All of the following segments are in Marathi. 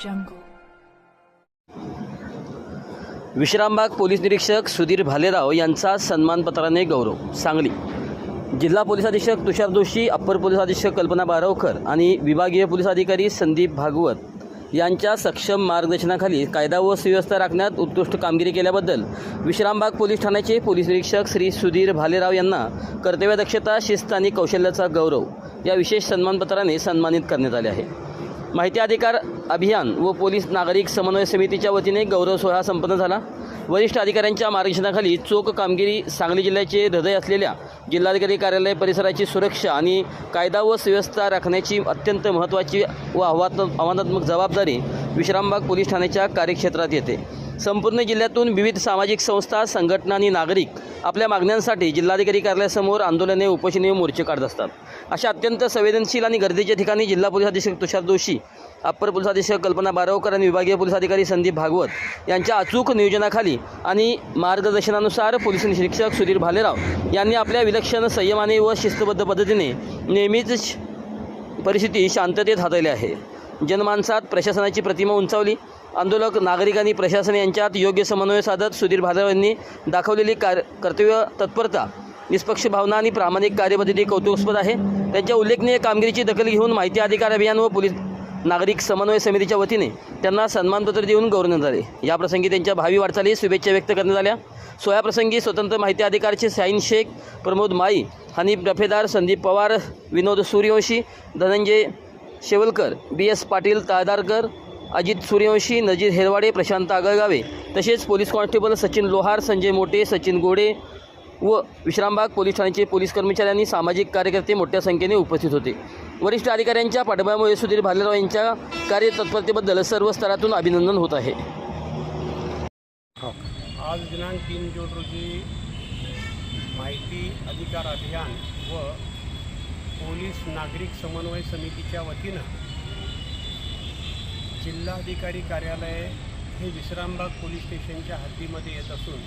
jungle. विश्रामबाग पोलीस निरीक्षक सुधीर भालेराव यांचा सन्मानपत्राने गौरव. सांगली जिल्हा पोलीस अधीक्षक तुषार जोशी, अप्पर पोलीस अधीक्षक कल्पना बारवकर आणि विभागीय पोलीस अधिकारी संदीप भागवत यांच्या सक्षम मार्गदर्शनाखाली कायदा व सुव्यवस्था राखण्यात उत्कृष्ट कामगिरी केल्याबद्दल विश्रामबाग पोलीस ठाण्याचे पोलीस निरीक्षक श्री सुधीर भालेराव यांना कर्तव्यदक्षता, शिस्त आणि कौशल्याचा गौरव या विशेष सन्मानपत्राने सन्मानित करण्यात आले आहे. माहिती अधिकार अभियान व पोलीस नागरिक समन्वय समितीच्या वतीने गौरव सोहळा संपन्न झाला. वरिष्ठ अधिकाऱ्यांच्या मार्गदर्शनाखाली चोख कामगिरी सांगली जिल्ह्याचे हृदय असलेल्या जिल्हाधिकारी कार्यालय परिसराची सुरक्षा आणि कायदा व सुव्यवस्था राखण्याची अत्यंत महत्त्वाची व आव्हानात्मक जबाबदारी विश्रामबाग पोलीस ठाण्याच्या कार्यक्षेत्रात येते. संपूर्ण जिल्ह्यातून विविध सामाजिक संस्था, संघटना आणि नागरिक आपल्या मागण्यांसाठी जिल्हाधिकारी कार्यालयासमोर आंदोलने, उपोषणे व मोर्चे काढत असतात. अशा अत्यंत संवेदनशील आणि गरजेच्या ठिकाणी जिल्हा पोलीस अधीक्षक तुषार जोशी, अप्पर पोलीस अधीक्षक कल्पना बारवकर आणि विभागीय पोलीस अधिकारी संदीप भागवत यांच्या अचूक नियोजनाखाली आणि मार्गदर्शनानुसार पोलीस निरीक्षक सुधीर भालेराव यांनी आपल्या विलक्षण संयमाने व शिस्तबद्ध पद्धतीने नेहमीच परिस्थिती शांततेत हाताळली आहे. जनमानसात प्रशासनाची प्रतिमा उंचावली. आंदोलक, नागरिक आणि प्रशासन यांच्यात योग्य समन्वय साधत सुधीर भालेराव यांनी दाखवलेली कर्तव्य तत्परता, निष्पक्ष भावना आणि प्रामाणिक कार्यपद्धती कौतुकास्पद आहे. त्यांच्या उल्लेखनीय कामगिरीची दखल घेऊन माहिती अधिकार अभियान व पोलीस नागरिक समन्वय समितीच्या वतीने त्यांना सन्मानपत्र देऊन गौरवण्यात आले. याप्रसंगी त्यांच्या भावी वाटचालीस शुभेच्छा व्यक्त करण्यात आल्या. सोहळ्याप्रसंगी स्वतंत्र माहिती अधिकारचे शाहीन शेख, प्रमोद माई, हनीफ डफेदार, संदीप पवार, विनोद सूर्यवंशी, धनंजय शेवलकर, BS पाटील ताळदारकर, अजित सूर्यवंशी, नजीर हेरवाडे, प्रशांत आगळगावे तसेच पोलीस कॉन्स्टेबल सचिन लोहार, संजय मोटे, सचिन गोडे व विश्रामबाग पोलीस ठाण्याचे पोलीस कर्मचारी आणि सामाजिक कार्यकर्ते मोठ्या संख्येने उपस्थित होते. वरिष्ठ अधिकाऱ्यांच्या पाठबळामुळे सुधीर भालेराव यांच्या कार्यतत्परतेबद्दल सर्व स्तरातून अभिनंदन होत आहे. आज दिनांक 3 जून रोजी माहिती अधिकार अभियान व पोलीस नागरिक समन्वय समितीच्या वतीनं जिल्हाधिकारी कार्यालय हे विश्रामबाग पोलीस स्टेशनच्या हद्दीमध्ये येत असून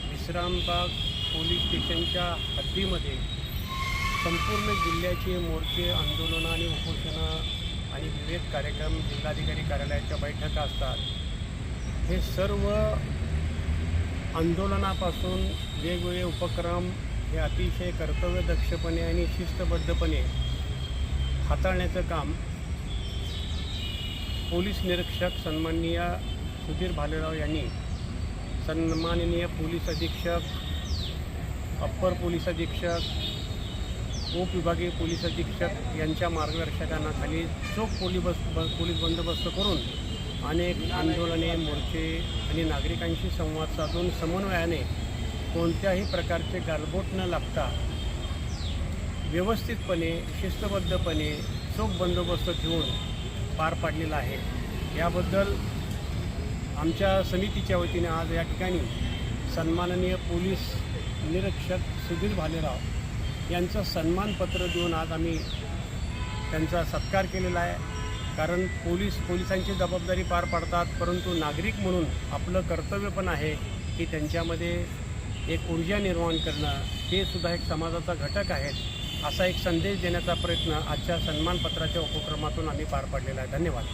विश्रामबाग पोलीस स्टेशनच्या हद्दीमध्ये संपूर्ण जिल्ह्याचे मोर्चे, आंदोलनं आणि उपोषणं आणि विविध कार्यक्रम, जिल्हाधिकारी कार्यालयाच्या बैठका असतात. हे सर्व आंदोलनापासून वेगवेगळे उपक्रम हे अतिशय कर्तव्यदक्षपणे आणि शिस्तबद्धपणे हाताळण्याचं काम पोलीस निरीक्षक सन्माननीय सुधीर भालेराव यांनी सन्माननीय पोलीस अधीक्षक, अप्पर पोलीस अधीक्षक, उपविभागीय पोलीस अधीक्षक यांच्या मार्गदर्शनाखाली चोख पोलीस बंदोबस्त करून अनेक आंदोलने, मोर्चे आणि नागरिकांशी संवाद साधून समन्वयाने कोणत्याही प्रकारचे गालबोट न लागता व्यवस्थितपणे, शिस्तबद्धपणे चोख बंदोबस्त ठेवून पार पाडलेला आहे. याबद्दल आमच्या समितीच्या वतीने आज या ठिकाणी सन्माननीय पोलीस निरीक्षक सुधीर भालेराव यांचं सन्मानपत्र देऊन आज आम्ही त्यांचा सत्कार केलेला आहे. कारण पोलिसांची जबाबदारी पार पाडतात, परंतु नागरिक म्हणून आपलं कर्तव्य पण आहे की त्यांच्यामध्ये एक ऊर्जा निर्माण करणं, हे सुद्धा एक समाजाचा घटक आहे. असा एक संदेश देण्याचा प्रयत्न आजच्या सन्मानपत्राच्या उपक्रमातून आम्ही पार पाडलेला आहे. धन्यवाद.